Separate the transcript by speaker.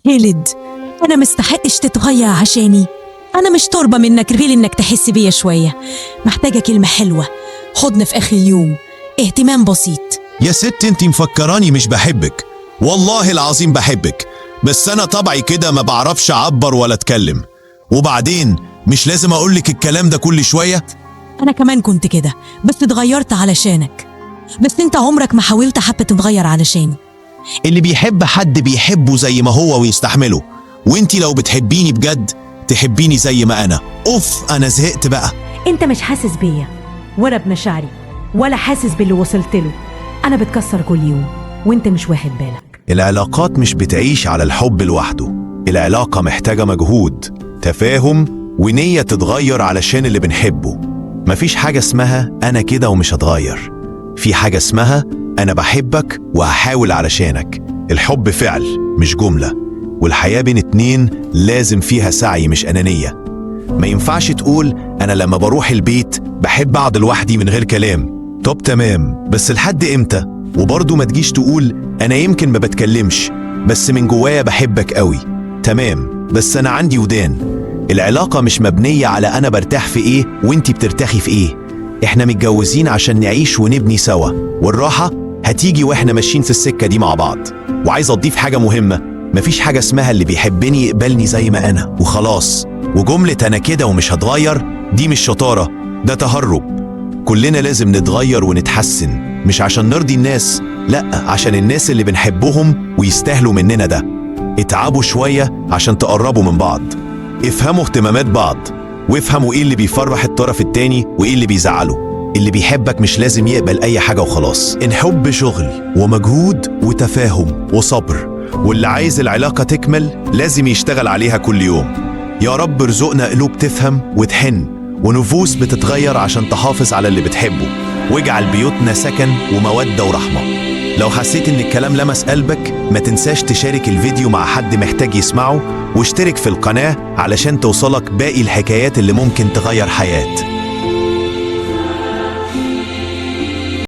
Speaker 1: خالد، أنا مستحقش تتغير عشاني. أنا مش طالبة منك غير إنك تحس بيا شوية. محتاجة كلمة حلوة، حضن في آخر اليوم، اهتمام بسيط.
Speaker 2: يا ست انت مفكراني مش بحبك؟ والله العظيم بحبك، بس انا طبعي كده ما بعرفش اعبر ولا اتكلم. وبعدين مش لازم اقولك الكلام ده كل شوية.
Speaker 1: أنا كمان كنت كده، بس اتغيرت علشانك. بس انت عمرك ما حاولت حتى تتغير علشاني.
Speaker 2: اللي بيحب حد بيحبه زي ما هو ويستحمله، وانتي لو بتحبيني بجد تحبيني زي ما انا. اوف، انا زهقت بقى.
Speaker 1: انت مش حاسس بيا ولا بمشاعري ولا حاسس باللي وصلت له. انا بتكسر كل يوم وانت مش واخد بالك.
Speaker 2: العلاقات مش بتعيش على الحب لوحده، العلاقة محتاجة مجهود، تفاهم، ونية تتغير علشان اللي بنحبه. مفيش حاجة اسمها أنا كده ومش هتغير، في حاجة اسمها أنا بحبك وهحاول علشانك. الحب فعل مش جملة، والحياة بين اتنين لازم فيها سعي مش أنانية. ما ينفعش تقول أنا لما بروح البيت بحب أقعد لوحدي من غير كلام. طب تمام، بس لحد إمتى؟ وبرضه ما تجيش تقول أنا يمكن ما بتكلمش بس من جوايا بحبك قوي. تمام، بس أنا عندي ودان. العلاقة مش مبنية على أنا برتاح في إيه وإنتي بترتاحي في إيه. إحنا متجوزين عشان نعيش ونبني سوا، والراحة هتيجي وإحنا ماشيين في السكة دي مع بعض. وعايز أضيف حاجة مهمة، مفيش حاجة اسمها اللي بيحبني يقبلني زي ما أنا وخلاص. وجملة أنا كده ومش هتغير دي مش شطارة، ده تهرب. كلنا لازم نتغير ونتحسن، مش عشان نرضي الناس، لأ، عشان الناس اللي بنحبهم ويستاهلوا مننا ده. اتعبوا شوية عشان تقربوا من بعض، افهموا اهتمامات بعض، وافهموا ايه اللي بيفرح الطرف التاني وايه اللي بيزعله. اللي بيحبك مش لازم يقبل اي حاجة وخلاص. الحب شغل ومجهود وتفاهم وصبر، واللي عايز العلاقة تكمل لازم يشتغل عليها كل يوم. يا رب ارزقنا قلوب تفهم وتحن، ونفوس بتتغير عشان تحافظ على اللي بتحبه، واجعل بيوتنا سكن ومودة ورحمة. لو حسيت ان الكلام لمس قلبك ما تنساش تشارك الفيديو مع حد محتاج يسمعه، واشترك في القناة علشان توصلك باقي الحكايات اللي ممكن تغير حياة.